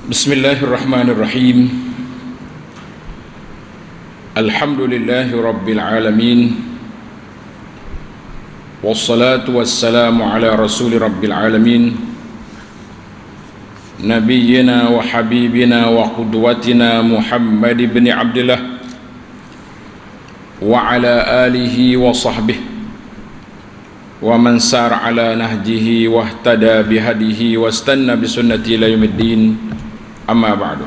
Bismillahirrahmanirrahim. Alhamdulillahi rabbil alamin. Wassalatu wassalamu ala rasuli rabbil alamin, nabiyyina wa habibina wa qudwatina Muhammad ibn Abdullah wa ala alihi wa sahbihi wa man sar ala nahjihi wa ihtada bihadihi wa istanna bisunnati ila yaumiddin. Amma ba'du.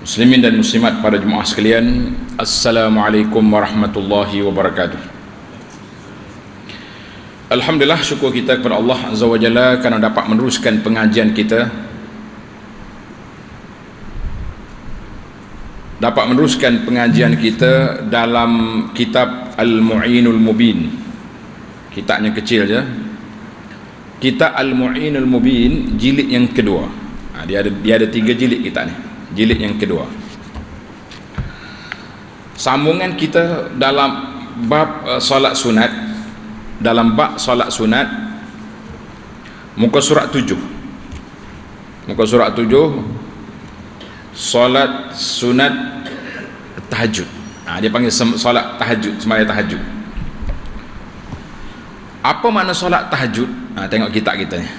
Muslimin dan muslimat pada jemaah sekalian, Assalamualaikum warahmatullahi wabarakatuh. Alhamdulillah, syukur kita kepada Allah Azza wa Jalla kerana dapat meneruskan pengajian kita, dalam kitab Al-Mu'inul Mubin. Kitabnya kecil je, Kitab Al-Mu'inul Mubin, jilid yang kedua. Dia ada 3 jilid kitab ni. Jilid yang kedua. Sambungan kita dalam bab solat sunat. Dalam bab solat sunat, muka surat 7. Muka surat 7, solat sunat tahajud. Dia panggil solat tahajud, sembahyang tahajud. Apa makna solat tahajud? Tengok kitab kita ni.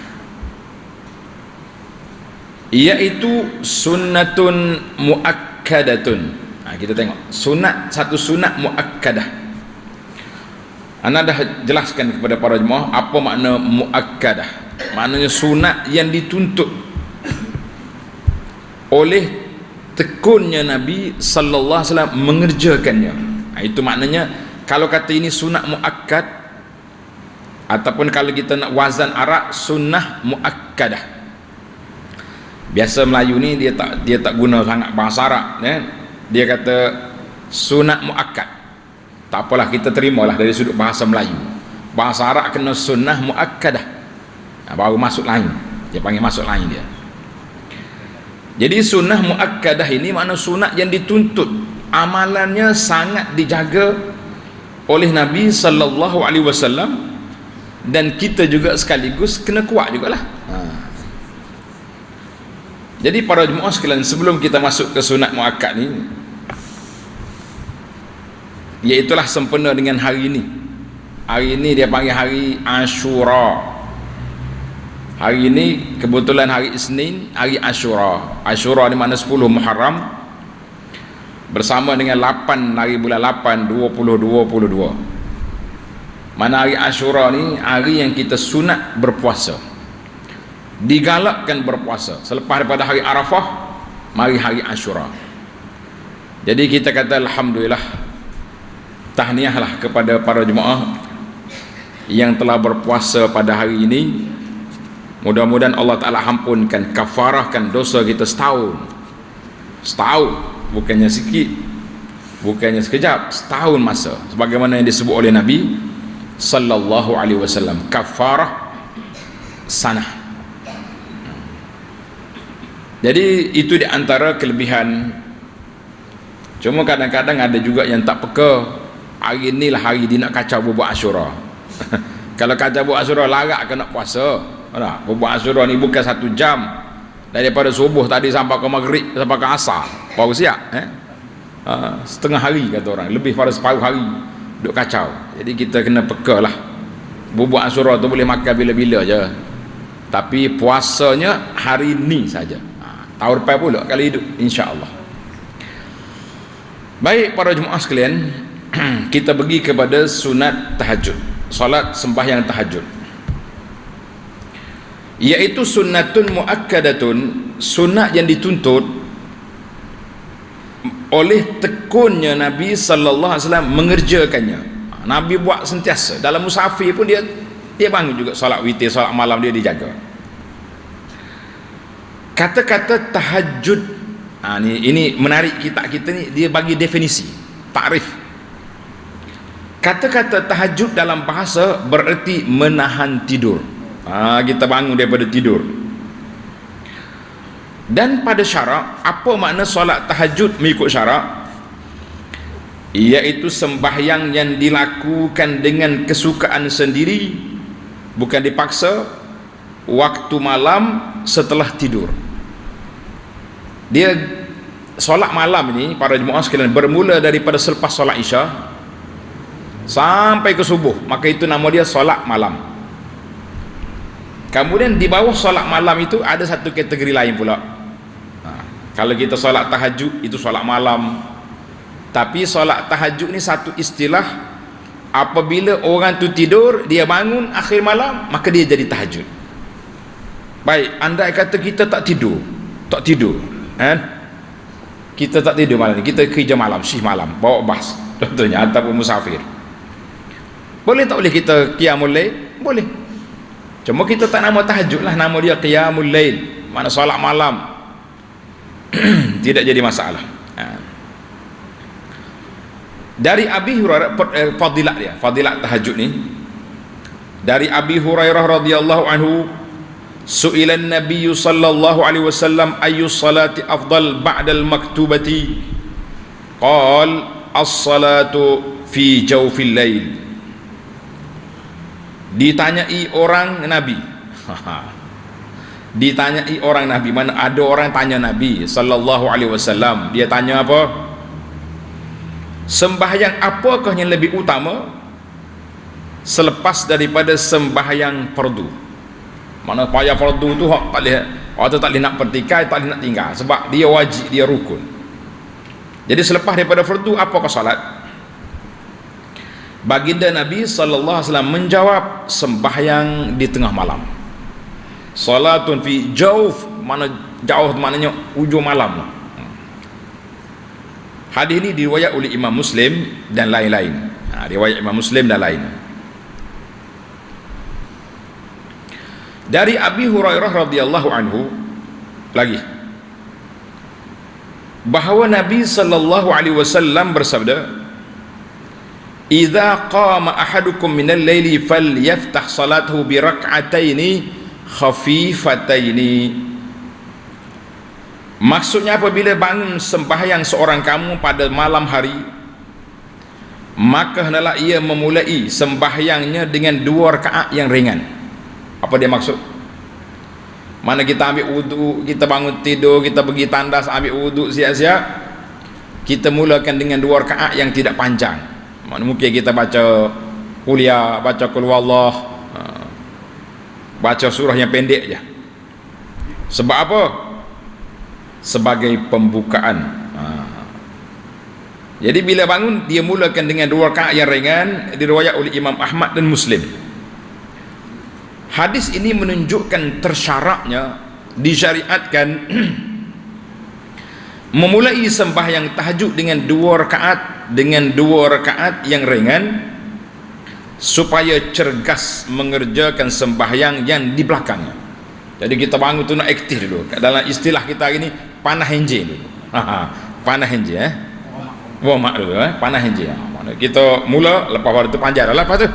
Iaitu sunnatun muakkadatun. Kita tengok satu sunat muakkadah. Ana dah jelaskan kepada para jemaah apa makna muakkadah. Maknanya sunat yang dituntut oleh tekunnya Nabi sallallahu alaihi wasallam mengerjakannya. Itu maknanya, kalau kata ini sunat muakkad, ataupun kalau kita nak wazan Arab, sunnah muakkadah. Biasa Melayu ni dia tak guna sangat bahasa Arab, dia kata sunat muakkad. Tak apalah, kita terimalah dari sudut bahasa Melayu. Bahasa Arab kena sunnah muakkadah, baru masuk lain, dia panggil masuk lain dia. Jadi sunnah muakkadah ini makna sunat yang dituntut, amalannya sangat dijaga oleh Nabi sallallahu alaihi wasallam, dan kita juga sekaligus kena kuat jugalah. Jadi para jemaah sekalian, sebelum kita masuk ke sunat muakkad ni, iaitulah sempena dengan hari ini. Hari ini dia panggil hari Ashura. Hari ini kebetulan hari Isnin, hari Ashura. Ashura ni makna 10 Muharram, bersama dengan 8 hari bulan 8 2022. Mana hari Ashura ni hari yang kita sunat berpuasa, digalakkan berpuasa. Selepas daripada hari Arafah, mari hari Ashura. Jadi kita kata alhamdulillah, tahniahlah kepada para jemaah yang telah berpuasa pada hari ini. Mudah-mudahan Allah Ta'ala ampunkan, kafarahkan dosa kita setahun, bukannya sikit, bukannya sekejap, setahun masa, sebagaimana yang disebut oleh Nabi sallallahu alaihi wasallam, kafarah sanah. Jadi itu di antara kelebihan. Cuma kadang-kadang ada juga yang tak peka, hari inilah hari dia nak kacau buat Ashura. Kalau kacau buat Ashura, larak ke nak puasa. Buat Ashura ni bukan 1 jam, daripada subuh tadi sampai ke maghrib, sampai ke asar, baru siap. Setengah hari kata orang, lebih pada separuh hari duk kacau. Jadi kita kena peka lah. Buat Ashura tu boleh makan bila-bila je, tapi puasanya hari ni saja. Tahun depan pula kali hidup, insya-Allah. Baik para jemaah sekalian, kita pergi kepada sunat tahajud, solat sembahyang tahajud, iaitu sunnatun muakkadatun, sunat yang dituntut oleh tekunnya Nabi sallallahu alaihi wasallam mengerjakannya. Nabi buat sentiasa. Dalam musafir pun dia bangun juga solat witir, solat malam dia dijaga. Kata-kata tahajud, ini menarik, kita ni dia bagi definisi, takrif. Kata-kata tahajud dalam bahasa bererti menahan tidur. Kita bangun daripada tidur. Dan pada syarak, apa makna solat tahajud mengikut syarak? Iaitu sembahyang yang dilakukan dengan kesukaan sendiri, bukan dipaksa, waktu malam setelah tidur. Dia solat malam ini, para jemaah sekalian, bermula daripada selepas solat Isya sampai ke subuh, maka itu nama dia solat malam. Kemudian di bawah solat malam itu ada satu kategori lain pula. Kalau kita solat tahajud itu solat malam, tapi solat tahajud ni satu istilah. Apabila orang tu tidur, dia bangun akhir malam, maka dia jadi tahajud. Baik, andai kata kita tak tidur kan? Kita tak tidur malam ni, kita kerja malam, shift malam, bawa bas contohnya, ataupun musafir, boleh tak boleh kita qiyamul lail? Boleh, cuma kita tak nama tahajud lah, nama dia qiyamul lail, mana solat malam. Tidak jadi masalah. Dari Abi Hurairah, fadilat tahajud ni, dari Abi Hurairah radhiyallahu anhu, su'ilan Nabi sallallahu alaihi wasallam ayyu salati afdal ba'dal maktubati, qal as-salatu fi jawfil lail. Ditanyai orang Nabi ditanyai orang Nabi, mana ada orang tanya Nabi sallallahu alaihi wasallam, dia tanya apa? Sembahyang apakah yang lebih utama selepas daripada sembahyang fardu? Mana payah fardu tu hak tak boleh, orang tu tak boleh nak pertikai, tak boleh nak tinggal, sebab dia wajib, dia rukun. Jadi selepas daripada fardu apakah salat? Baginda Nabi sallallahu alaihi wasallam menjawab, sembahyang di tengah malam. Salatun fi jawf, mana jauh maknanya ujung malam lah. Hadis ini diriwayat oleh Imam Muslim dan lain-lain. Riwayat Imam Muslim dan lain. Dari Abi Hurairah radhiyallahu anhu lagi, bahawa Nabi sallallahu alaihi wasallam bersabda, "Idza qama ahadukum minal laili falyaftah salatahu bi rak'ataini khafifataini." Maksudnya, apabila bangun sembahyang seorang kamu pada malam hari, maka hendaklah ia memulai sembahyangnya dengan 2 rakaat yang ringan. Apa dia maksud? Mana kita ambil wuduk, kita bangun tidur, kita pergi tandas, ambil wuduk siap-siap, kita mulakan dengan 2 rakaat yang tidak panjang. Mungkin kita baca kuliah, baca qul huwallah, baca surah yang pendek je. Sebab apa? Sebagai pembukaan. Jadi bila bangun, dia mulakan dengan 2 rakaat yang ringan, diriwayat oleh Imam Ahmad dan Muslim. Hadis ini menunjukkan tersyaraknya, disyariatkan memulai sembahyang tahajud dengan 2 rakaat yang ringan, supaya cergas mengerjakan sembahyang yang di belakangnya. Jadi kita bangun tu nak aktif dulu. Dalam istilah kita hari ni, panah henje dulu. Panah henje, warm up dulu, panah henje. Kita mula, lepas waktu tu panjang dah lepas tu.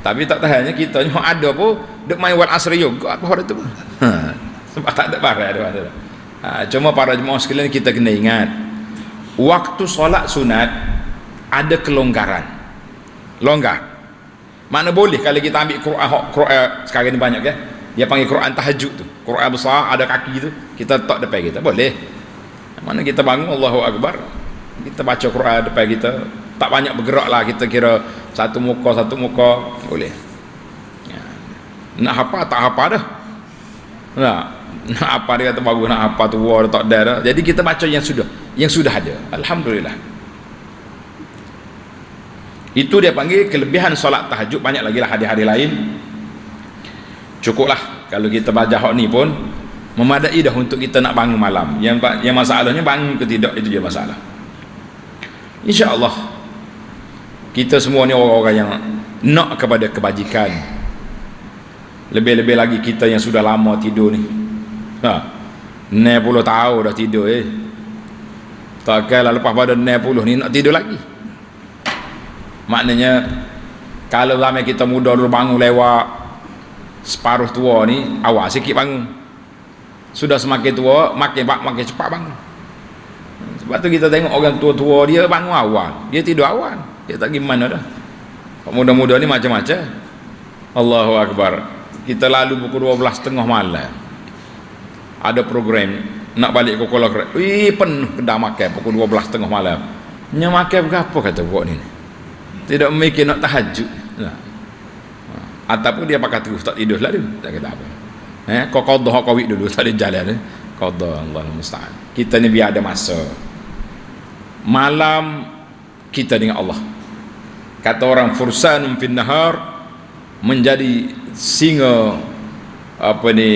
Tapi tak tahannya kita ni ada pun duk main wal asri juga apa waktu tu. Sebab tak ada barang ada waktu tu. Cuma para jemaah sekalian, kita kena ingat, waktu solat sunat ada kelonggaran. Longgar. Mana boleh kalau kita ambil Quran sekarang ni banyak kan? Dia panggil Quran tahajud tu. Quran besar ada kaki tu, kita letak depan kita. Boleh. Mana kita bangun Allahu Akbar, kita baca Quran depan kita, tak banyak bergerak lah, kita kira satu muka boleh. Nak hafal tak hafal dah. Nak apa dia kata bagus, nak apa tu war tak ada. Jadi kita baca yang sudah ada. Alhamdulillah. Itu dia panggil kelebihan solat tahajud. Banyak lagi lah hari-hari lain. Cukuplah kalau kita baca hak ni pun memadai dah untuk kita nak bangun malam. Yang masalahnya bangun ke tidak, itu je masalah. InsyaAllah kita semua ni orang-orang yang nak kepada kebajikan. Lebih-lebih lagi kita yang sudah lama tidur ni. 60 tahun dah tidur takkanlah lepas pada 60 ni nak tidur lagi. Maknanya kalau lama kita muda dulu bangun lewat separuh tua ni, awal sikit bangun. Sudah semakin tua makin cepat bangun. Sebab tu kita tengok orang tua-tua dia bangun awal, dia tidur awal, dia tak gimana dah. Muda-muda ni macam-macam. Allahu Akbar. kita lalu pukul 12.30 malam ada program nak balik ke Kuala Kerat, penuh kedai makan pukul 12.30 malam. Nya makan berapa kata buat ni, tidak memikir nak tahajud nah. Ataupun dia pakai terus tak tidur lalu tak kata apa, kau qadha kawit dulu tak ada jalan qadha, Allah musta'an. Kita ni biar ada masa malam kita dengan Allah. Kata orang fursanun fin nahar, menjadi singa apa ni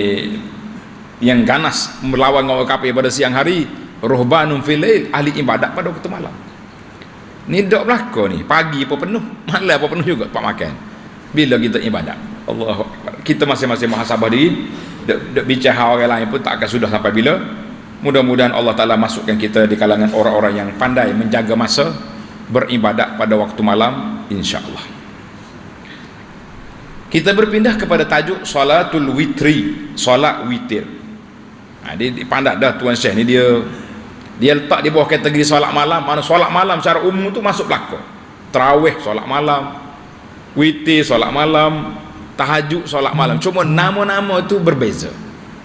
yang ganas melawan orang kafir pada siang hari, ruhbanun fil lail, ahli ibadat pada waktu malam. Ni dak belaka ni, pagi pun penuh, malam pun penuh juga pak makan. Bila kita ibadat, Allahu akbar. Kita masing-masing muhasabah diri, dak bicara orang lain pun tak akan sudah sampai bila. Mudah-mudahan Allah Taala masukkan kita di kalangan orang-orang yang pandai menjaga masa beribadat pada waktu malam, insya-Allah. Kita berpindah kepada tajuk salatul witri, solat witir. Dia pandai dah Tuan Syekh ni, dia letak di bawah kategori solat malam. Mana solat malam secara umum tu masuk belaka. Tarawih solat malam, witir solat malam, tahajud solat malam. Cuma nama-nama tu berbeza.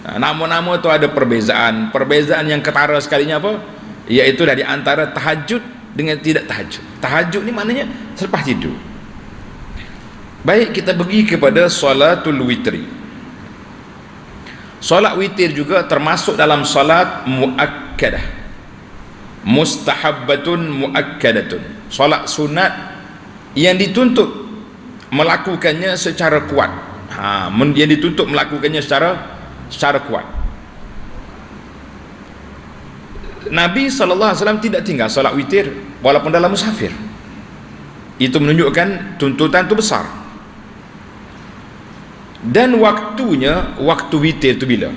Nama-nama tu ada perbezaan. Perbezaan yang ketara sekalinya apa? Iaitu dari antara tahajud dengan tidak tahajud. Tahajud ni maknanya selepas tidur. Baik, kita pergi kepada salatul witri. Solat witir juga termasuk dalam solat muakkadah, mustahabbatun muakkadatun, solat sunat yang dituntut melakukannya secara kuat. Yang dituntut melakukannya secara kuat. Nabi SAW tidak tinggal solat witir walaupun dalam musafir. Itu menunjukkan tuntutan itu besar. Dan waktunya, waktu witir itu bila?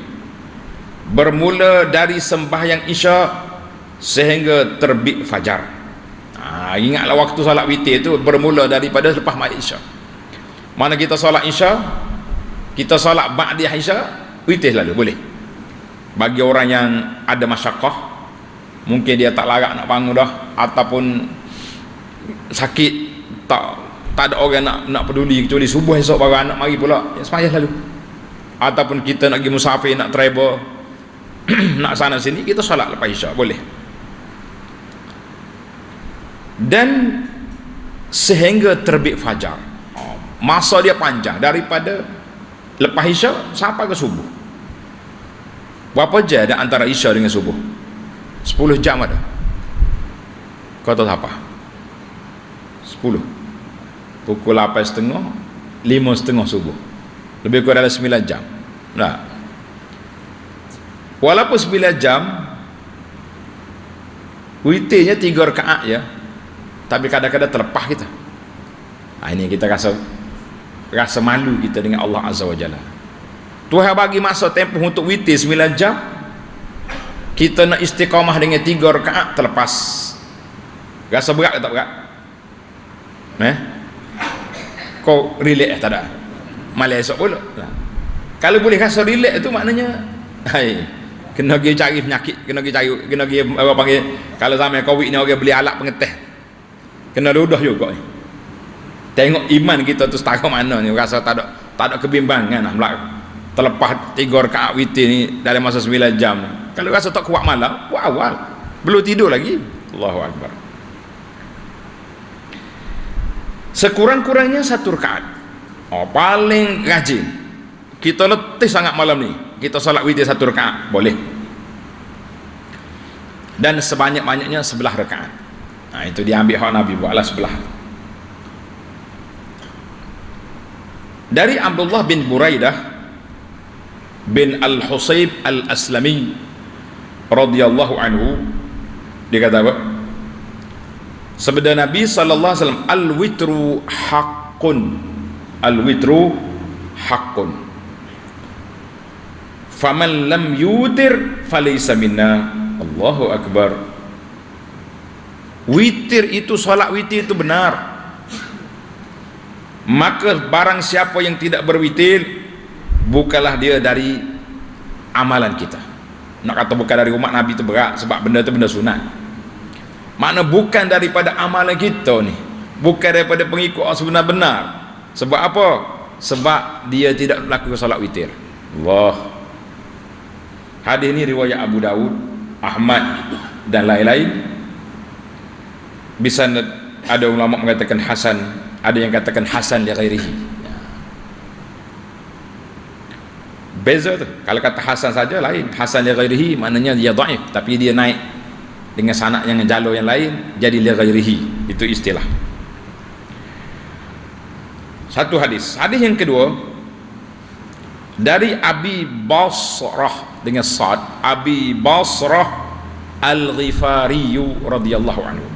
Bermula dari sembahyang Isya sehingga terbit fajar. Ingatlah waktu solat witir itu bermula daripada lepas maghrib Isya. Mana kita solat Isya, kita solat ba'diyah Isya, witir lalu boleh. Bagi orang yang ada masyaqqah, mungkin dia tak larat nak bangun dah, ataupun sakit, tak ada orang nak peduli, kecuali subuh esok baru anak mari pula, ya, sembahyang lalu. Ataupun kita nak pergi musafir, nak travel nak sana sini, kita solat lepas Isya boleh. Dan sehingga terbit fajar, masa dia panjang daripada lepas Isya sampai ke subuh. Berapa jam ada antara Isya dengan subuh? 10 jam ada. Kau tahu apa? 10. Pukul 8.30, 5.30 subuh. Lebih kurang dalam 9 jam. Nah, walaupun 9 jam, witirnya 3 rakaat ya, tapi kadang-kadang terlepas kita. Ini kita rasa malu kita dengan Allah Azza wa Jalla. Tuhan bagi masa tempoh untuk witir 9 jam, kita nak istiqamah dengan 3 rakaat terlepas. Rasa berat ke tak berat? Kau relax tak ada? Malam esok pula. Kalau boleh rasa relax tu maknanya kena pergi cari penyakit, kena pergi apa panggil, kalau zaman Covid ni orang beli alat pengeteh, kena ludah juga. Tengok iman kita tu setara mana ni, rasa tak ada kebimbangan lah, terlepas 3 rakaat witir ni dalam masa 9 jam ni. Kalau rasa tak kuat malam, buat awal, belum tidur lagi. Allahu Akbar. Sekurang-kurangnya 1 rakaat. Paling rajin. Kita letih sangat malam ni, kita solat witir 1 rakaat, boleh. Dan sebanyak-banyaknya 11 rakaat. Itu diambil hak Nabi, buatlah 11. Dari Abdullah bin Buraidah bin Al-Husayb Al-Aslami radhiyallahu anhu, dia kata apa? Sabda Nabi sallallahu alaihi wasallam, al-witru haqqun, al-witru haqqun, faman lam yutir falaysa minna. Allahu Akbar. Witir itu, solat witir itu benar, maka barang siapa yang tidak berwitir, bukanlah dia dari amalan kita. Nak kata bukan dari umat Nabi itu berat, sebab benda itu benda sunat. Makna bukan daripada amalan kita ni, bukan daripada pengikut sebenar-benar. Sebab apa? Sebab dia tidak melakukan solat witir. Allah. Hadis ini riwayat Abu Daud, Ahmad dan lain-lain. Bisa ada ulama mengatakan hasan, ada yang katakan hasan li ghairihi. Beza tu. Kalau kata hasan saja lain, hasan li ghairihi maknanya dia dhaif, tapi dia naik dengan sanad yang jalur yang lain jadi li ghairihi. Itu istilah. Satu hadis. Hadis yang kedua dari Abi Basrah dengan Sa'ad, Abi Basrah Al-Ghifari radhiyallahu anhu.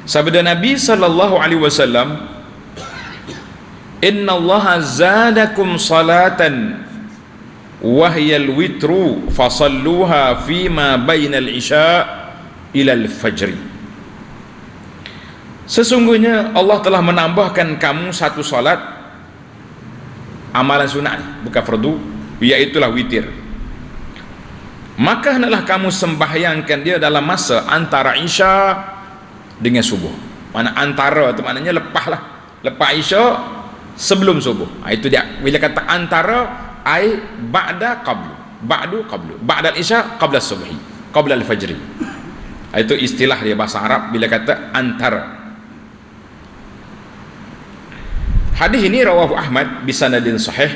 Sabda Nabi sallallahu alaihi wasallam, "Inna Allah zadakum salatan wa hiya al-witru fasalluha fima bainal isya ila al-fajr." Sesungguhnya Allah telah menambahkan kamu satu salat amalan sunat, bukan fardu, iaitulah witir. Maka hendaklah kamu sembahyangkan dia dalam masa antara isya dengan subuh. Mana antara itu maknanya lepas isya sebelum subuh. Itu dia. Bila kata antara ai ba'du qablu ba'da isya qabla subhi qabla al-fajri. Itu istilah dia bahasa Arab bila kata antara. Hadis ini rawahu Ahmad bisanadin sahih.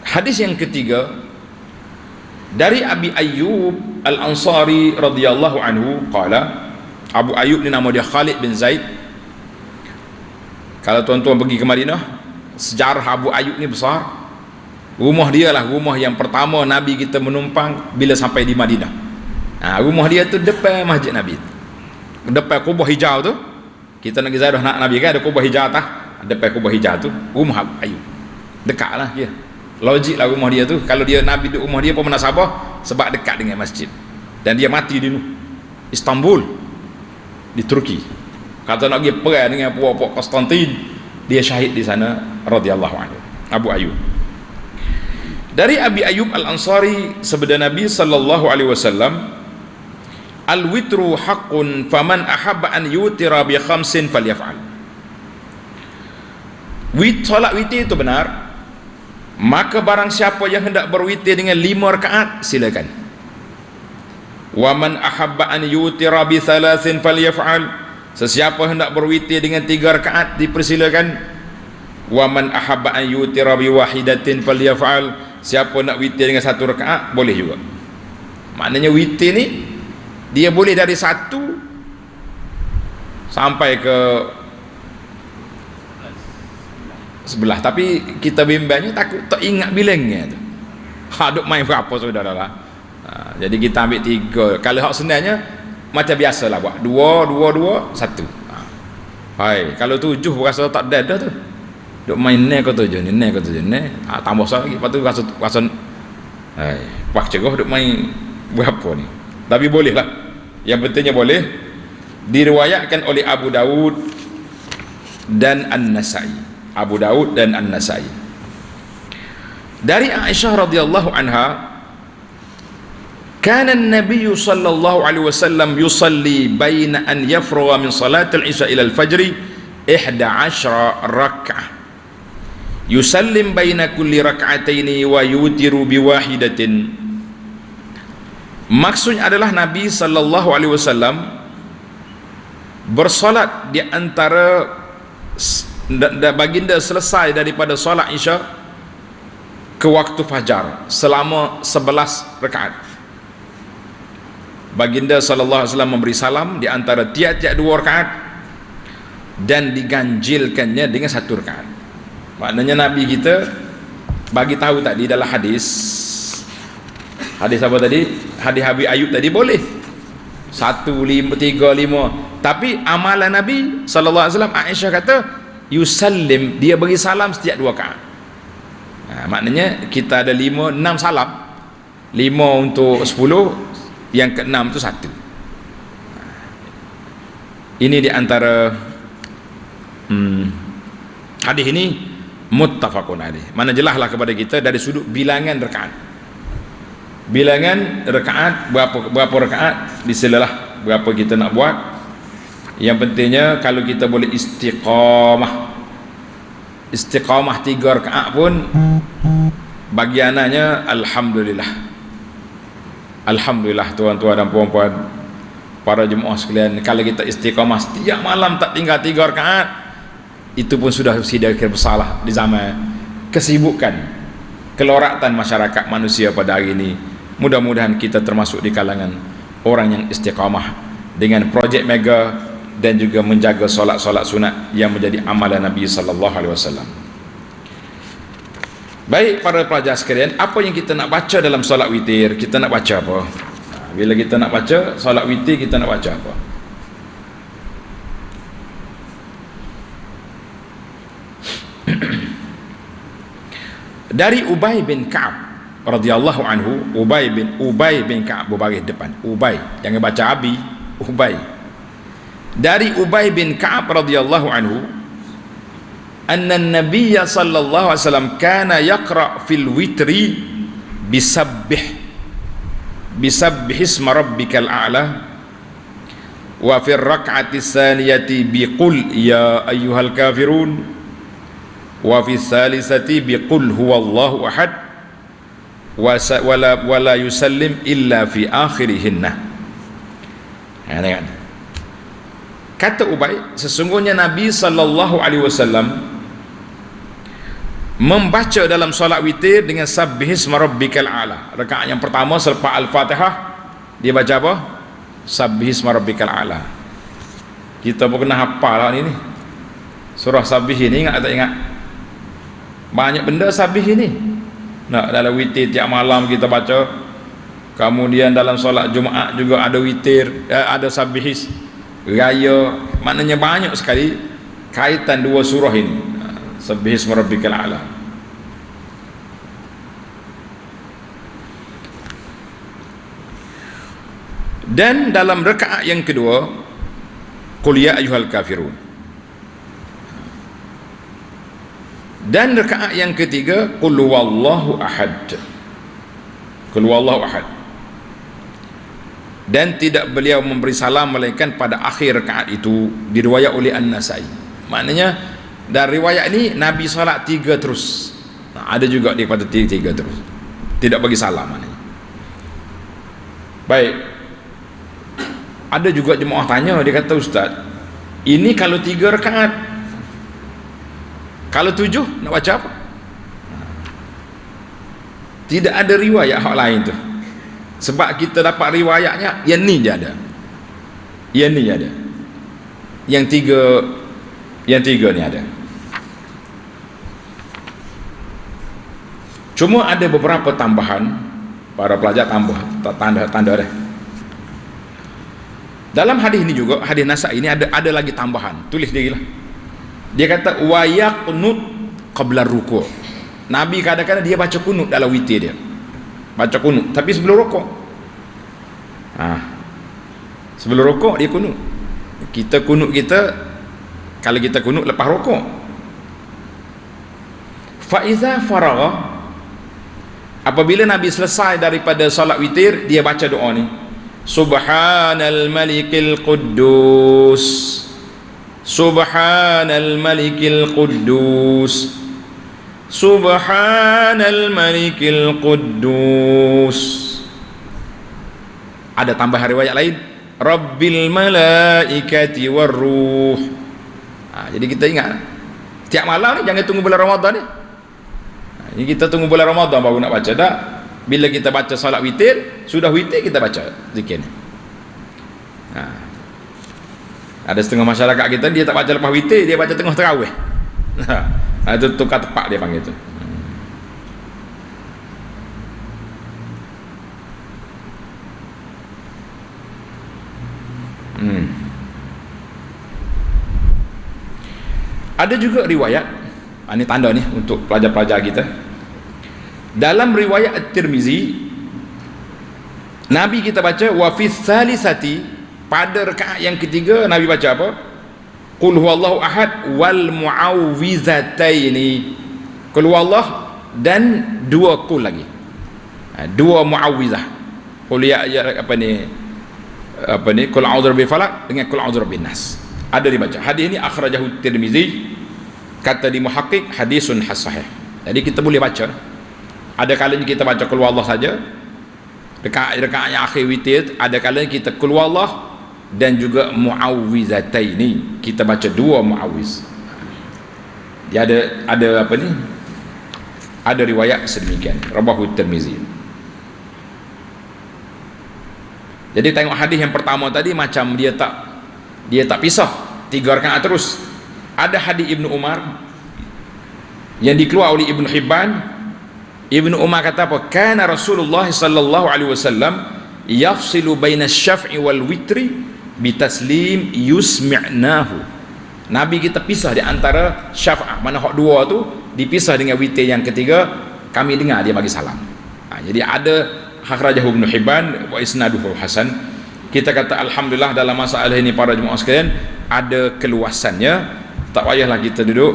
Hadis yang ketiga dari Abi Ayyub Al-Ansari radhiyallahu anhu qala, Abu Ayyub ni nama dia Khalid bin Zaid. Kalau tuan-tuan pergi ke Madinah, sejarah Abu Ayyub ni besar. Rumah dia lah rumah yang pertama Nabi kita menumpang bila sampai di Madinah. Rumah dia tu depan Masjid Nabi, depan kubah hijau tu. Kita nak ziarah nak Nabi kan, ada kubah hijau atas, depan kubah hijau tu rumah Abu Ayyub. Dekat lah dia, logik lah rumah dia tu. Kalau dia Nabi duduk rumah dia pun munasabah sebab dekat dengan masjid. Dan dia mati di Istanbul, di Turki. Kata nak pergi perang dengan puak-puak Konstantin, dia syahid di sana radhiyallahu anhu, Abu Ayyub. Dari Abi Ayyub Al-Ansari sabda Nabi sallallahu alaihi wasallam, "Al-witru haqqun faman ahabba an yutira bi khamsin falyaf'al." Salat witir itu benar, maka barang siapa yang hendak berwitir dengan 5 rakaat silakan. Wa man ahabba an yutira bi thalathin falyaf'al. Sesiapa hendak berwitir dengan 3 rakaat dipersilakan. Wa man ahabba an yutira bi wahidatin falyaf'al. Siapa nak witir dengan 1 rakaat boleh juga. Maknanya witir ni dia boleh dari 1 sampai ke 11. Tapi kita bimbangnya takut tak ingat bilangnya tu. Duk main berapa saudara-saudara. Jadi kita ambil 3. Kalau hak sebenarnya macam biasalah buat 2 2 2 1. Hai, kalau 7 berasa tak ada tu. Duk main ni ke 7 ni, ni ke 7 ni. Tambah satu lagi, lepas tu rasa hai, pak cerah duk main berapa ni. Tapi boleh lah, yang pentingnya boleh. Diriwayatkan oleh Abu Daud dan An-Nasai. Abu Daud dan An-Nasai. Dari Aisyah radhiyallahu anha, kana an-nabiy sallallahu alaihi wasallam yusalli baina an yafrugha min salatil isya ila al-fajr 11 rak'ah. Yusallim baina kulli rak'ataini wa yutiru bi wahidatin. Maksudnya adalah Nabi sallallahu alaihi wasallam bersolat di antara baginda selesai daripada solat isya ke waktu fajar selama 11 rakaat. Baginda sallallahu alaihi wasallam memberi salam di antara tiap-tiap 2 rakaat dan diganjilkannya dengan 1 rakaat. Maknanya Nabi kita bagi tahu tadi dalam hadis apa tadi? Hadis Abi Ayyub tadi boleh 1 5 3 5. Tapi amalan Nabi sallallahu alaihi wasallam, Aisyah kata yusallim, dia bagi salam setiap 2 rakaat. Maknanya kita ada 5 6 salam. 5 untuk 10, yang ke-6 tu 1. Ini di antara hadis ini muttafaqun alaih. Mana jelaslah kepada kita dari sudut bilangan rakaat. Bilangan rakaat berapa rakaat, diselalah berapa kita nak buat. Yang pentingnya kalau kita boleh istiqamah 3 rakaat pun bagiannya alhamdulillah. Alhamdulillah tuan-tuan dan puan-puan, para jemaah sekalian, kalau kita istiqamah setiap malam tak tinggal 3 rakaat, itu pun sudah kira bersalah di zaman kesibukan, keloratan masyarakat manusia pada hari ini. Mudah-mudahan kita termasuk di kalangan orang yang istiqamah dengan projek mega dan juga menjaga solat-solat sunat yang menjadi amalan Nabi sallallahu alaihi wasallam. Baik para pelajar sekalian, apa yang kita nak baca dalam solat witir? Kita nak baca apa? Bila kita nak baca solat witir, kita nak baca apa? Dari Ubay bin Ka'ab radhiyallahu anhu, Ubay bin Ka'ab berbaris depan. Ubay, jangan baca Abi, Ubay. Dari Ubay bin Ka'ab radhiyallahu anhu, anna an-nabiy sallallahu alaihi wasallam kana yaqra fil witri bisabbih isma rabbikal a'la wa fil rak'ati tsaniyati biqul ya ayyuhal kafirun wa fi thalithati biqul huwallahu ahad wala yusallim illa fi akhirihinna. Kata Ubay, sesungguhnya Nabi sallallahu alaihi wasallam membaca dalam solat witir dengan sabbihisma rabbikal a'la. Rakaat yang pertama selepas al-Fatihah dia baca apa? Sabbihisma rabbikal a'la. Kita pun kena hafal lah ni. Surah Sabbih ini ingat tak ingat? Banyak benda Sabbih ini. Nak dalam witir tiap malam kita baca. Kemudian dalam solat Jumaat juga ada witir, ada Sabbihis raya. Maknanya banyak sekali kaitan dua surah ini. Sabbihisma rabbikal a'la. Dan dalam rakaat yang kedua, qul ya ayyuhal kafirun. Dan rakaat yang ketiga, qul huwallahu ahad. Qul huwallahu ahad. Dan tidak beliau memberi salam melainkan pada akhir rakaat itu, diriwayat oleh An-Nasai. Maknanya dari riwayat ini Nabi solat 3 terus. Ada juga dia pada 3 terus. Tidak bagi salam maknanya. Baik. Ada juga jemaah tanya, dia kata, Ustaz, ini kalau 3 rakaat, kalau 7 nak baca apa? Tidak ada riwayat hak lain tu. Sebab kita dapat riwayatnya yang ni je ada. Yang ni je ada. Yang 3 ni ada. Cuma ada beberapa tambahan, para pelajar tambah tanda dah. Dalam hadis ini juga, hadis Nasai ini ada lagi tambahan. Tulis dia lah. Dia kata wa yaqnut qabla ruku'. Nabi kadang-kadang dia baca kunut dalam witir dia. Baca kunut tapi sebelum rukuk. Sebelum rukuk dia kunut. Kita kunut kalau kita kunut lepas rukuk. Fa iza faragha, apabila Nabi selesai daripada solat witir, dia baca doa ni. Subhanal malikil quddus. Subhanal malikil quddus. Subhanal malikil quddus. Ada tambahan riwayat lain, Rabbil malaikati warruh. Jadi kita ingat, tiap malam ni jangan tunggu bulan Ramadan ni. Ini kita tunggu bulan Ramadan baru nak baca. Tak, bila kita baca salat witir, sudah witir kita baca zikir ni. Ada setengah masyarakat kita dia tak baca lepas witir, dia baca tengah tarawih. Itu tukar tepat dia panggil tu. Ada juga riwayat, ini tanda ni untuk pelajar-pelajar kita. Dalam riwayat At-Tirmizi, Nabi kita baca wa fi thalithati, pada rakaat yang ketiga Nabi baca apa? Qul huwallahu ahad wal muawwizataini. Qul huwallah dan 2 qul lagi. 2 muawwizah. Qul ya apa ni? Qul a'udzu birabbil falaq dengan qul a'udzu birabbin nas. ada dibaca. Hadis ini akhrajahu Tirmizi, kata di muhaqqiq hadisun sahih. Jadi kita boleh baca. Ada kalanya kita baca qul huwallah saja, rakaat yang akhir witir. Ada kalanya kita qul huwallah dan juga muawwizataini, kita baca dua muawwiz. Dia ada apa ni? Ada riwayat sedemikian, rawahu Tirmizi. Jadi tengok hadis yang pertama tadi macam dia tak pisah 3 rakaat terus. Ada hadis Ibnu Umar yang dikeluar oleh Ibnu Hibban. Ibnu Umar kata apa? Kana Rasulullah sallallahu alaihi wasallam yafsilu baina syaf'i wal witri bitaslim yusmi'nahu. Nabi kita pisah di antara syaf'ah, mana hak dua tu dipisah dengan witir yang ketiga, kami dengar dia bagi salam. Jadi ada akhrajahu Ibnu Hibban wa isnaduhu hasan. Kita kata alhamdulillah dalam masalah ini para jemaah sekalian ada keluasannya. Tak payahlah kita duduk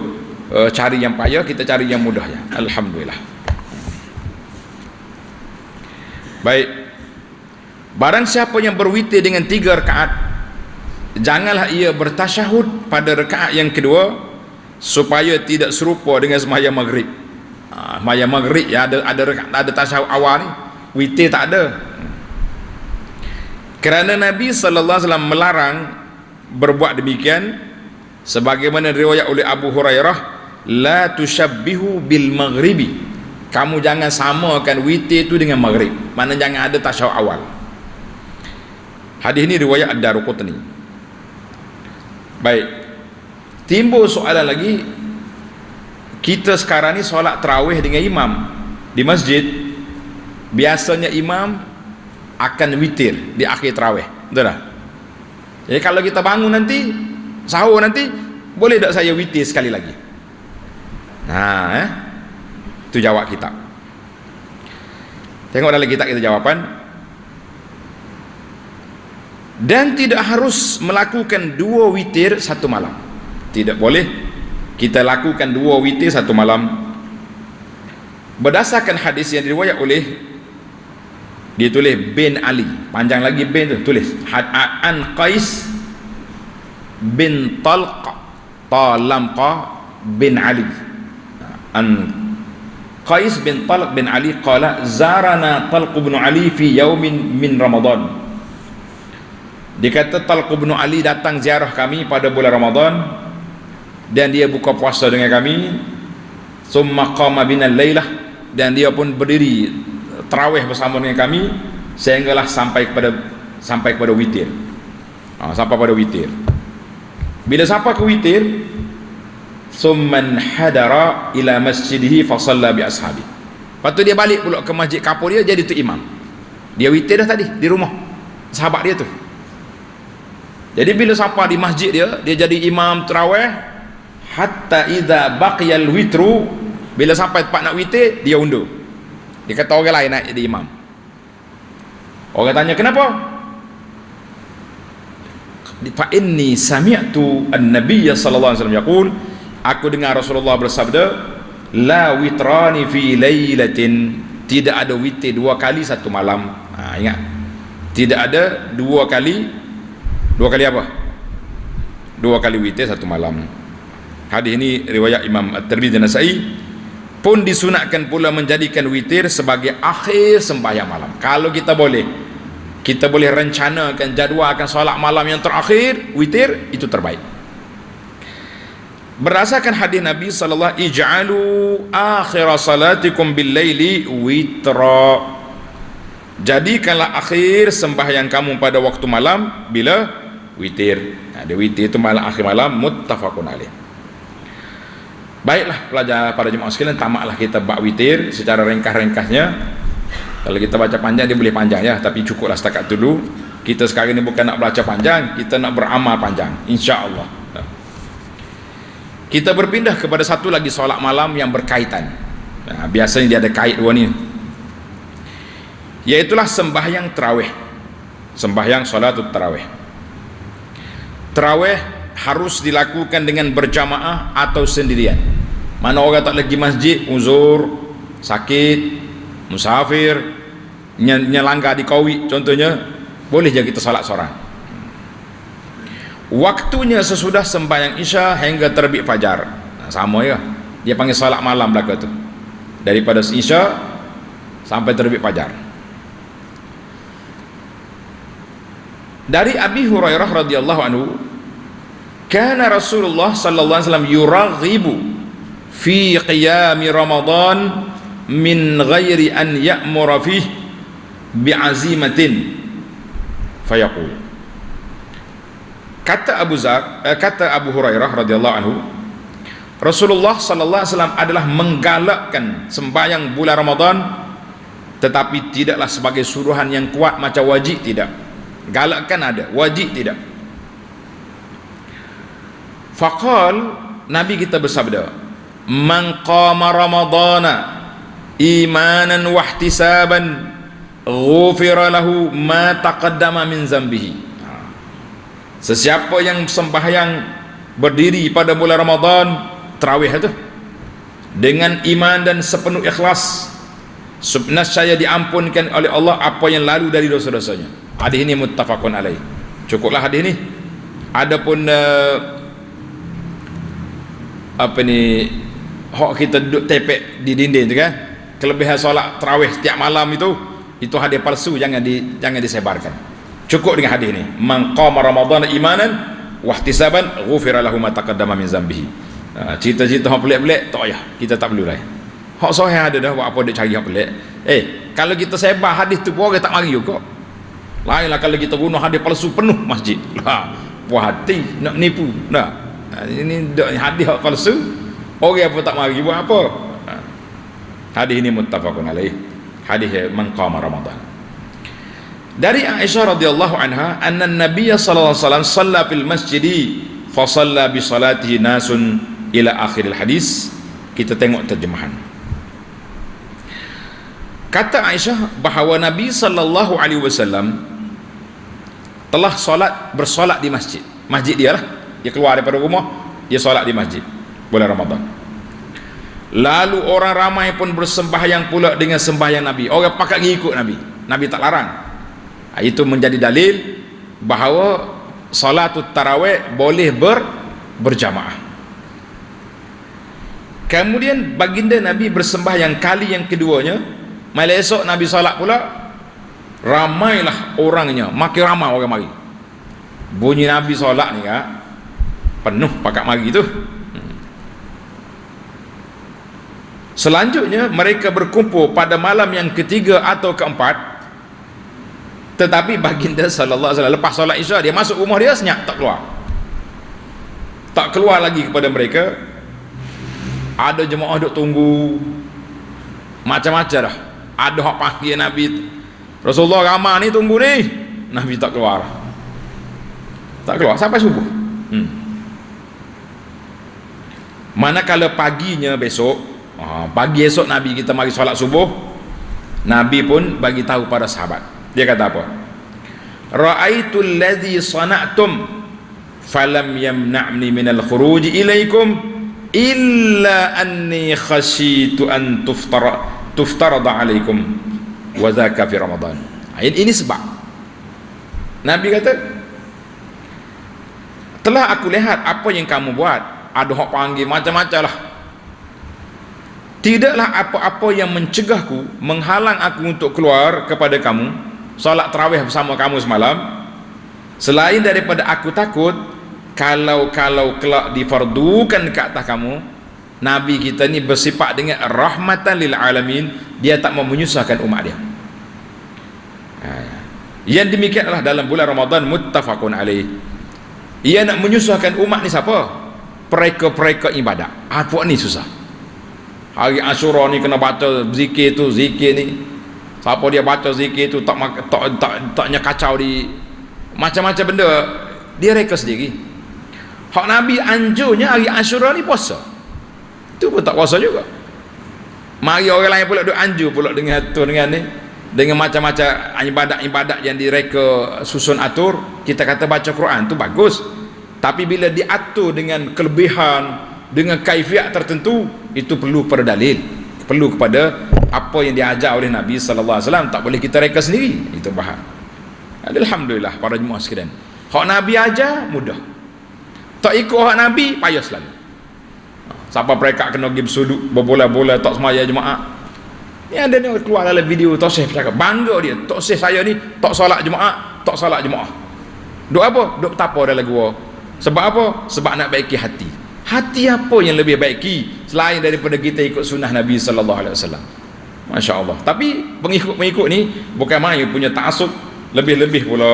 cari yang payah, kita cari yang mudahnya. Alhamdulillah. Baik. Barang siapa yang berwitir dengan 3 rakaat, janganlah ia bertasyahud pada rakaat yang kedua supaya tidak serupa dengan sembahyang maghrib. Sembahyang maghrib ya ada tasyahud awal ni, witir tak ada. Kerana Nabi sallallahu alaihi wasallam melarang berbuat demikian, sebagaimana riwayat oleh Abu Hurairah, la tushabbihu bil maghribi. Kamu jangan samakan witir itu dengan maghrib. Mana jangan ada tasyahud awal. Hadis ini riwayat Ad-Darqutni. Baik. Timbul soalan lagi, kita sekarang ni solat tarawih dengan imam di masjid. Biasanya imam akan witir di akhir tarawih. Betul tak? Jadi kalau kita bangun nanti, sahur nanti, boleh tak saya witir sekali lagi? Itu jawab kita. Tengok dalam kitab kita jawapan. Dan tidak harus melakukan 2 witir satu malam. Tidak boleh kita lakukan 2 witir satu malam. Berdasarkan hadis yang diriwayat oleh, dia tulis bin Ali, panjang lagi bin tu, tulis an Qais bin Talq bin Ali, an Qais bin Talq bin Ali qala zarana Talq bin Ali fi yaumin min Ramadan. Dia kata Talq bin Ali datang ziarah kami pada bulan Ramadan dan dia buka puasa dengan kami. Summa qama bina lailah, dan dia pun berdiri tarawih bersama dengan kami sehinggalah sampai kepada witir. Sampai pada witir. Bila sampai ke witir, summan hadara ila masjidihi fa shalla bi ashabi. Lepas tu dia balik pula ke masjid kapur dia, jadi tu imam. Dia witir dah tadi di rumah sahabat dia tu. Jadi bila sampai di masjid dia jadi imam tarawih hatta idza baqiyal witru. Bila sampai tempat nak witir, dia undur. Dia kata orang lain naik jadi imam. Orang tanya kenapa? Fa inni sami'tu an-nabiy sallallahu alaihi wasallam yaqul, aku dengar Rasulullah bersabda, la witrani fi lailatin, tidak ada witir 2 kali satu malam. Ingat, tidak ada 2 kali apa? 2 kali witir satu malam. Hadis ini riwayat Imam At-Tirmidzi dan Nasa'i. Pun disunatkan pula menjadikan witir sebagai akhir sembahyang malam. Kalau kita boleh rencanakan, jadualkan solat malam yang terakhir, witir, itu terbaik. Berdasarkan hadis Nabi sallallahu alaihi wasallam, ij'alu akhir salatikum bil laili witra. Jadikanlah akhir sembahyang kamu pada waktu malam bila witir. Dia witir itu malam, akhir malam, muttafaqun alaih. Baiklah pelajar para jemaah sekalian, tamatlah kita bab witir secara ringkas-ringkasnya. Kalau kita baca panjang dia boleh panjang ya, tapi cukuplah setakat dulu. Kita sekarang ini bukan nak baca panjang, kita nak beramal panjang, insya-Allah. Kita berpindah kepada satu lagi solat malam yang berkaitan. Biasanya dia ada kait 2 ni. Iaitulah sembahyang tarawih. Sembahyang solatul tarawih. Tarawih harus dilakukan dengan berjamaah atau sendirian. Mana orang tak lagi masjid, uzur, sakit, musafir, nyelanggar di Kowi contohnya, boleh je kita salat seorang. waktunya sesudah sembahyang Isya hingga terbit fajar. Sama ya, dia panggil salat malam belaka tu, daripada Isya sampai terbit fajar. Dari Abi Hurairah radhiyallahu anhu, kana Rasulullah sallallahu alaihi wasallam yuraghibu fi qiyam Ramadan min ghairi an ya'mura fihi bi'azimatin fayaqul. Kata Abu Hurairah radhiyallahu anhu, Rasulullah sallallahu alaihi wasallam adalah menggalakkan sembahyang bulan Ramadan, tetapi tidaklah sebagai suruhan yang kuat macam wajib, tidak. Galakkan ada, wajib tidak. Faqal, Nabi kita bersabda, man qama ramadana imanan wa ihtisaban ghufira lahu ma taqaddama min zambihi. Sesiapa yang sembahyang berdiri pada bulan Ramadan, tarawih itu, dengan iman dan sepenuh ikhlas, nescaya diampunkan oleh Allah apa yang lalu dari dosa-dosanya. Hadis ini muttafaqun alaih. Cukuplah hadis ini. Adapun apa ni, hak kita duduk tepek di dinding tu kan, kelebihan solat tarawih setiap malam itu hadis palsu, jangan disebarkan. Cukup dengan hadis ini, man qama ramadhana imanan wa ihtisaban ghufira lahu ma taqaddama min zambihi. Cerita-cerita hak pelik-pelik tak payah, kita tak perlu lah. Hak sahih ada dah, buat apa dia cari hak pelik. Kalau kita sebar hadis tu pun orang tak mari juga. Lainlah kalau kita guna hadis palsu penuh masjid. Puas hati nak menipu. Ini hadis palsu, orang pun tak mari, buat apa? Hadis ini muttafaqun alaih. Hadis man qama Ramadan. Dari Aisyah radhiyallahu anha, anna Nabiy sallallahu alaihi wasallam shalla fil masjid fa shalla bi salatihi nasun ila akhiril hadis. Kita tengok terjemahan. Kata Aisyah bahawa Nabi sallallahu alaihi wasallam telah bersolat di masjid. Masjid dia lah, dia keluar daripada rumah, dia solat di masjid bulan Ramadan. Lalu orang ramai pun bersembahyang pula dengan sembahyang Nabi. Orang pakat ikut Nabi, Nabi tak larang. Itu menjadi dalil bahawa solatut tarawih boleh berjamaah. Kemudian baginda Nabi bersembahyang kali yang keduanya. Malam esok Nabi solat pula, ramailah orangnya, makin ramai orang mari. Bunyi Nabi solat ni kan, penuh pakat mari tu. Selanjutnya mereka berkumpul pada malam yang ketiga atau keempat, tetapi baginda sallallahu alaihi wasallam lepas solat Isya dia masuk rumah dia senyap, tak keluar lagi kepada mereka. Ada jemaah duk tunggu macam-macam dah. Ada hak panggil Nabi, Rasulullah ramai ni tunggu ni, Nabi tak keluar sampai subuh. Manakala paginya besok, pagi esok Nabi kita mari solat subuh, Nabi pun bagi tahu pada sahabat. Dia kata apa? Ra'aitul ladzi sana'tum falam yamna'ni minal khuruj ilaikum illa anni khasyitu an tuftarada alaikum wa dzaka fi Ramadan. Ini sebab Nabi kata, telah aku lihat apa yang kamu buat, ada hak panggil macam-macam lah. Tidaklah apa-apa yang mencegahku, menghalang aku untuk keluar kepada kamu solat tarawih bersama kamu semalam, selain daripada aku takut kalau kelak difardukan ke atas kamu. Nabi kita ni bersifat dengan rahmatan lil alamin, dia tak mau menyusahkan umat dia. Yang demikian adalah dalam bulan Ramadan, muttafaqun alaih. Ia nak menyusahkan umat ni siapa? Pereka-pereka ibadat. Apa ni susah? Hari Ashura ni kena baca zikir tu, zikir ni. Siapa dia baca zikir tu taknya kacau di macam-macam benda, dia reka sendiri. Hak Nabi anjurnya hari Ashura ni puasa, tu pun tak puasa juga. Mari orang lain pula duk anjur pula dengan tu, dengan ni, dengan macam-macam ibadat-ibadat yang direka susun atur. Kita kata baca Quran tu bagus, tapi bila diatur dengan kelebihan, dengan kaifiat tertentu, itu perlu pada dalil, perlu kepada apa yang diajar oleh Nabi sallallahu alaihi wasallam. Tak boleh kita reka sendiri, itu bahaya. Alhamdulillah para jemaah sekalian, hak Nabi ajar mudah, Tak ikut hak Nabi, payah selalu. Siapa mereka kena pergi bersuduk, berbola-bola, tak semaya jemaah. Ni ada ni keluar dalam video Tok Syekh bercakap, bangga dia, Tok Syekh saya ni tak solat jemaah, tak solat jemaah. Duk apa? Duk tapa dalam gua. Sebab apa? Sebab nak baiki hati. Hati apa yang lebih baiki selain daripada kita ikut sunnah Nabi sallallahu alaihi wasallam. Masya-Allah. Tapi pengikut-pengikut ni bukan main punya ta'assub, lebih-lebih pula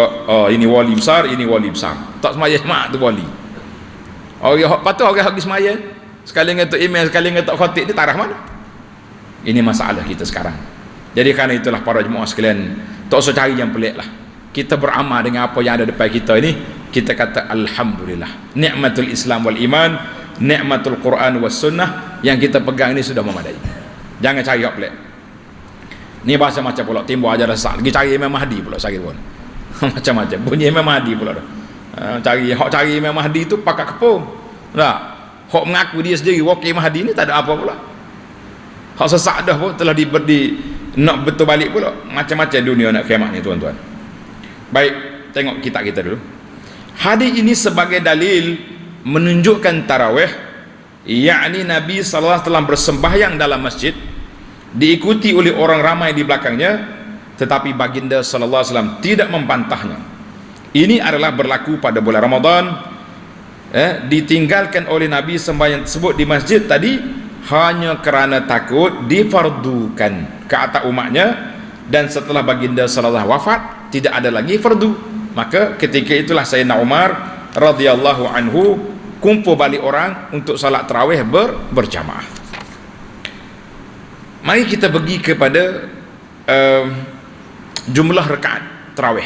ini wali besar, ini wali besar. Tak semaya jemaah tu wali. Orang patut orang habis semaya, sekali dengan tok imam, sekali dengan tok khatib, dia tarah mana? Ini masalah kita sekarang. Jadi kerana itulah para jemaah sekalian, tak usah cari yang pelik lah. Kita beramal dengan apa yang ada depan kita ini, kita kata alhamdulillah. Nikmatul Islam wal iman, nikmatul Quran was sunnah yang kita pegang ini sudah memadai. Jangan cari yang pelik. Ni bahasa macam pula timbul ajaran sesat. Pergi cari Imam Mahdi pula sakit pun. Macam-macam. Bunyi Imam Mahdi pula dah. Cari Imam Mahdi tu pakat kepung. Tak. Hak mengaku dia sendiri wakil Mahdi ni tak ada apa pula. Hak sesat dah pun telah nak betul balik pula. Macam-macam dunia nak kiamat ni tuan-tuan. Baik, tengok kitab kita dulu. Hadis ini sebagai dalil menunjukkan tarawih, yakni Nabi sallallahu alaihi wasallam bersembahyang dalam masjid diikuti oleh orang ramai di belakangnya, tetapi baginda sallallahu alaihi wasallam tidak membantahnya. Ini adalah berlaku pada bulan Ramadan. Ditinggalkan oleh Nabi sembahyang tersebut di masjid tadi hanya kerana takut difardukan ke atas umatnya, dan setelah baginda sallallahu alaihi wasallam wafat tidak ada lagi fardu. Maka ketika itulah Sayyidina Umar radhiyallahu anhu kumpul balik orang untuk salat tarawih berjamaah. Mari kita pergi kepada jumlah rakaat tarawih.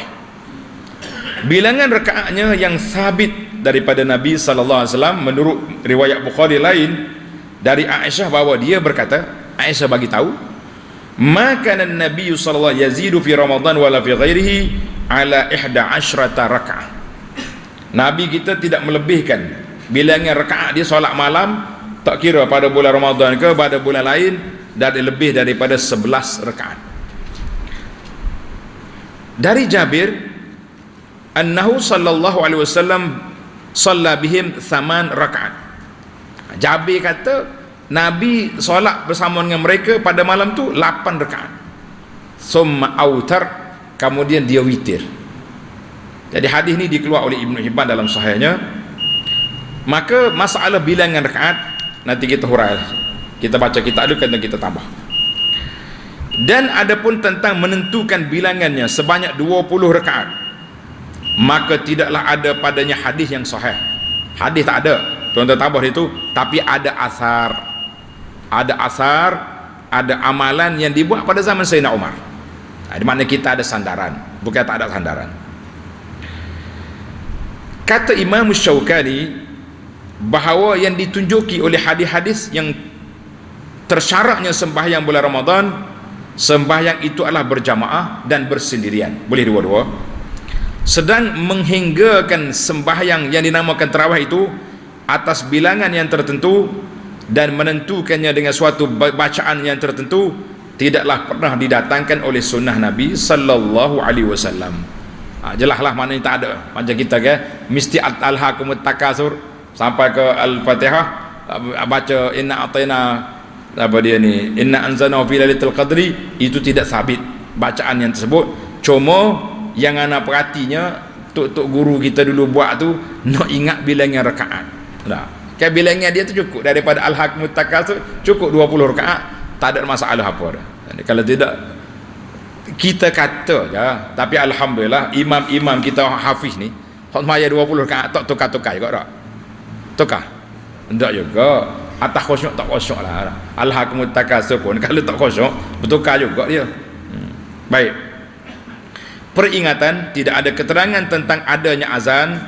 Bilangan rakaatnya yang sabit daripada Nabi sallallahu alaihi wasallam menurut riwayat Bukhari lain dari Aisyah bahawa dia berkata, Aisyah bagi tahu, maka Nabi sallallahu alaihi wasallam yazidu fi Ramadan wala fi ghairihi ala 11 rakaat. Nabi kita tidak melebihkan bilangan rakaat dia solat malam, tak kira pada bulan Ramadan ke pada bulan lain, dan lebih daripada 11 rakaat. Dari Jabir annahu sallallahu alaihi wasallam shalla bihim 8 rakaat. Jabir kata Nabi solat bersama dengan mereka pada malam tu 8 rakaat. Summa autar, kemudian dia witir. Jadi hadis ni dikeluar oleh Ibnu Hibban dalam sahihnya. Maka masalah bilangan rakaat nanti kita hurai. Kita baca kitab dulu, kena kita tambah. Dan adapun tentang menentukan bilangannya sebanyak 20 rakaat, maka tidaklah ada padanya hadis yang sahih. Hadis tak ada, tuan-tuan tambah itu, tapi ada asar. Ada asar, ada amalan yang dibuat pada zaman Sayyidina Umar. Di mana kita ada sandaran, bukan tak ada sandaran. Kata Imam Syaukani bahawa yang ditunjuki oleh hadis-hadis yang tersyaratnya sembahyang bulan Ramadan, sembahyang itu adalah berjamaah dan bersendirian, boleh dua-dua. Sedang menghinggakan sembahyang yang dinamakan tarawih itu atas bilangan yang tertentu dan menentukannya dengan suatu bacaan yang tertentu tidaklah pernah didatangkan oleh sunnah Nabi sallallahu alaihi wasallam. Jelaslah maknanya tak ada. Macam kita ke mesti alhaakumut takasur sampai ke al-Fatihah, baca inna atayna apa dia ni, inna anzalnahu fi lailatul qadri, itu tidak sabit bacaan yang tersebut. Cuma yang ana perhatinya tok guru kita dulu buat tu nak ingat bilangan rakaat. Nah, kan bilangan dia tu cukup daripada alhaakumut takasur, cukup 20 rakaat, tak ada masalah apa dah. Kalau tidak kita kata je, tapi alhamdulillah imam-imam kita hafiz ni hak semaya 20 rakaat tak tukar-tukar juga tak? Tukar? Tidak juga. Atas khusyuk tak khusyuk lah. Alhaakumut takasur pun kalau tak khusyuk bertukar juga dia. Baik. Peringatan, tidak ada keterangan tentang adanya azan,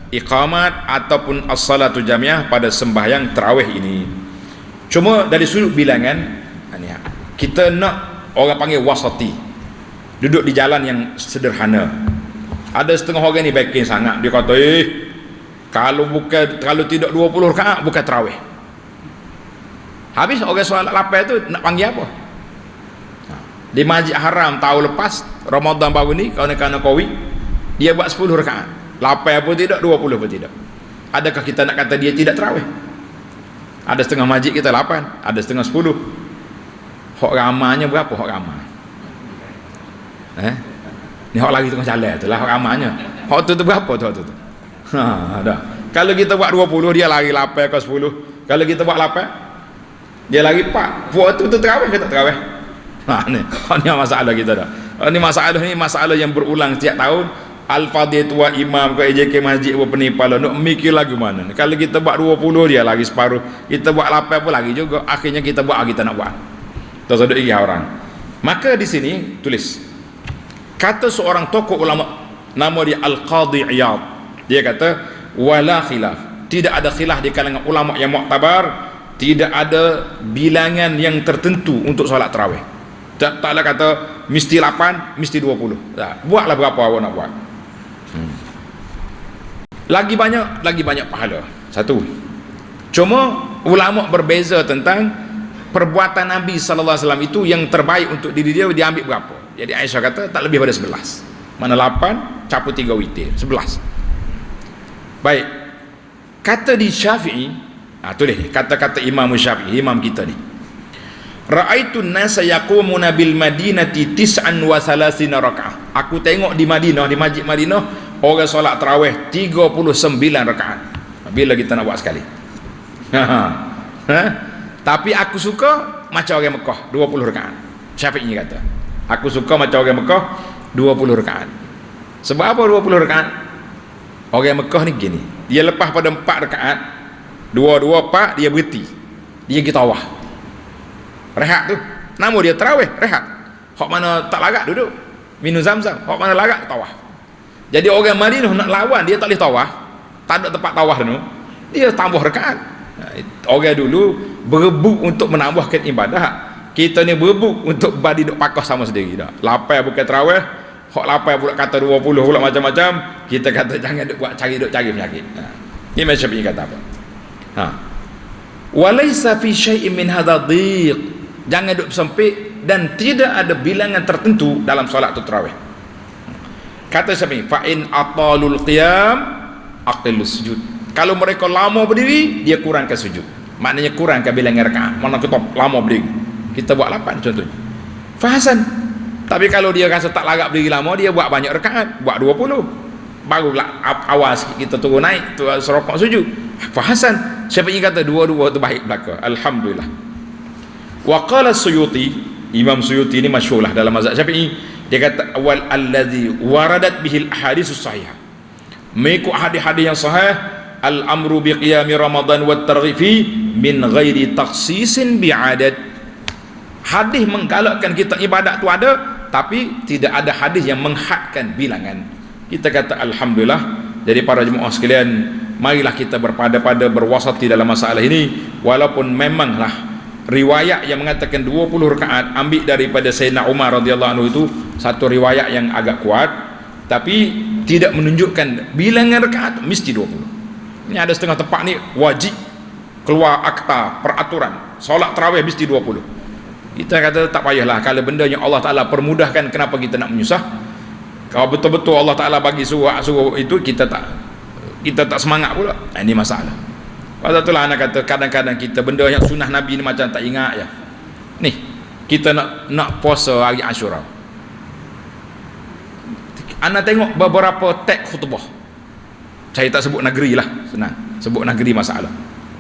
iqamat ataupun as-salatu jamiah pada sembahyang tarawih ini. Cuma dari sudut bilangan, kita nak orang panggil wasati, duduk di jalan yang sederhana. Ada setengah orang ni backing sangat, dia kata kalau tidak 20 rakaat bukan tarawih. Habis orang solat lapar tu nak panggil apa? Di Masjid Haram tahun lepas Ramadan baru ni, kerana Covid dia buat 10 rakaat. Lapar pun tidak, 20 pun tidak. Adakah kita nak kata dia tidak tarawih? Ada setengah masjid kita 8, ada setengah 10. Hak ramanya berapa hak ramah? Ni hak lagi tengah jalan tu lah hak ramanya. Hak tu berapa tu hak tu? Dah. Kalau kita buat 20 dia lari 8 ke 10. Kalau kita buat 8 dia lari 4. Buat tu tarawih ke tak tarawih? Ni masalah kita dah. Ni masalah yang berulang setiap tahun. Al-Fadhil tua imam ke EJK masjid apa penipala nak mikir lagi mana. Kalau kita buat 20 dia lagi separuh. Kita buat 8 pun lagi juga. Akhirnya kita buat kita nak buat. Tak ada iya orang. Maka di sini tulis. Kata seorang tokoh ulama nama dia Al-Qadhi Iyad. Dia kata wala khilaf. Tidak ada khilaf di kalangan ulama yang muktabar, tidak ada bilangan yang tertentu untuk solat tarawih. Taklah kata mesti 8, mesti 20. Buatlah berapa awak nak buat. Lagi banyak pahala. Satu. Cuma ulama berbeza tentang perbuatan Nabi sallallahu alaihi wasallam itu yang terbaik untuk diri dia diambil berapa. Jadi Aisyah kata tak lebih pada 11. Mana 8 campur 3 witir, 11. Baik. Kata di Syafi'i, tulis ni kata-kata Imam Syafi'i, imam kita ni. Ra'aitun nasa yaqumuna bil madinati 39 rakaat. Aku tengok di Madinah, di Masjid Madinah orang solat tarawih 39 rakaat. Bila kita nak buat sekali? Tapi aku suka macam orang Mekah 20 rakaat. Syafi'i kata, aku suka macam orang Mekah 20 rakaat. Sebab apa 20 rakaat? Orang Mekah ni gini, dia lepas pada 4 rakaat, 2 4 dia berhenti. Dia pergi tawaf. Rehat tu. Nama dia tarawih, rehat. Hak mana tak larat duduk, minum zam-zam. Hak mana larat tawaf. Jadi orang Madinah nak lawan dia tak boleh tawaf. Tak ada tempat tawaf tu. Dia tambah rakaat. Orang dulu berebut untuk menambahkan ibadah. Kita ni berebut untuk badi duk pakas sama sendiri dah. Lapai bukan tarawih, hak lapai pula kata 20 pula macam-macam. Kita kata jangan duk buat cari penyakit. Ini macam ni kata apa? Walaysa fi syai'in min hadha dhiq. Jangan duk sempit dan tidak ada bilangan tertentu dalam solat tarawih. Kata Syafi'i, fa in atalul qiyam aqillus sujud. Kalau mereka lama berdiri, dia kurangkan sujud. Maknanya kurangkan bilangan rakaat. Mana kita lama berdiri, kita buat 8 contohnya. Fahasan. Tapi kalau dia rasa tak larat berdiri lama, dia buat banyak rakaat, buat 20. Barulah awal sikit kita turun naik, tu serokok sujud. Fahasan. Syafi'i kata dua-dua tu baik belaka. Alhamdulillah. Wa qala Suyuti, Imam Suyuti ni masyhurlah dalam mazhab Syafi'i. Dia kata awal allazi waradat bihil ahaditsus sahihah. Mengikut hadis-hadis yang sahih, al-amru bi qiyami Ramadan wat targhifi min ghairi takhsisin bi'adad. Hadis menggalakkan kita ibadat tu ada, tapi tidak ada hadis yang menghadkan bilangan. Kita kata alhamdulillah. Jadi para jemaah sekalian, marilah kita berpada-pada berwasati dalam masalah ini. Walaupun memanglah riwayat yang mengatakan 20 rakaat ambil daripada Sayyidina Umar radhiyallahu anhu itu satu riwayat yang agak kuat, tapi tidak menunjukkan bilangan rakaat mesti 20. Ini ada setengah tempat ni wajib keluar akta peraturan solat tarawih mesti 20. Kita kata tak payahlah, kalau benda yang Allah Ta'ala permudahkan, kenapa kita nak menyusah? Kalau betul-betul Allah Ta'ala bagi suruh itu, kita tak semangat pula. Ini masalah. Pasal itulah anak kata kadang-kadang kita benda yang sunnah Nabi ni macam tak ingat ya. Ni kita nak puasa hari Ashura. Anak tengok beberapa teks khutbah. Saya tak sebut negeri lah, senang. Sebut negeri masalah.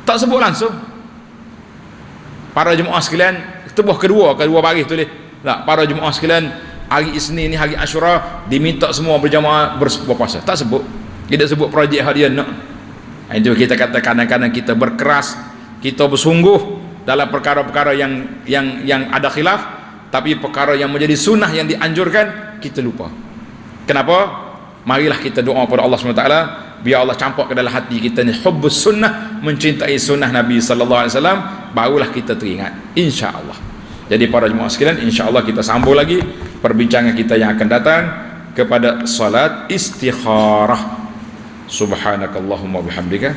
Tak sebut langsung. Para jemaah sekalian, khutbah kedua baris tulis. Tak, para jemaah sekalian, hari Isnin ni hari Ashura diminta semua berjamaah berpuasa. Tak sebut. Tidak sebut projek hadiah nak. Itu kita kata kadang-kadang kita berkeras, kita bersungguh dalam perkara-perkara yang ada khilaf, tapi perkara yang menjadi sunnah yang dianjurkan kita lupa. Kenapa? Marilah kita doa kepada Allah SWT, biar Allah campak ke dalam hati kita ni hubbus sunnah, mencintai sunnah Nabi sallallahu alaihi wasallam, barulah kita teringat insya-Allah. Jadi para jemaah sekalian, insya-Allah kita sambung lagi perbincangan kita yang akan datang kepada salat istikharah. Subhanakallahumma bihamdika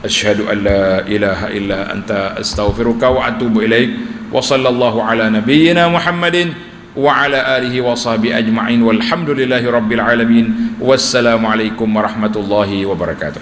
asyhadu an la ilaha illa anta astaghfiruka wa atubu ilaik. Wa sallallahu ala nabiyyina Muhammadin wa ala alihi wa sahbihi ajma'in walhamdulillahi rabbil alamin. Wassalamu alaikum warahmatullahi wabarakatuh.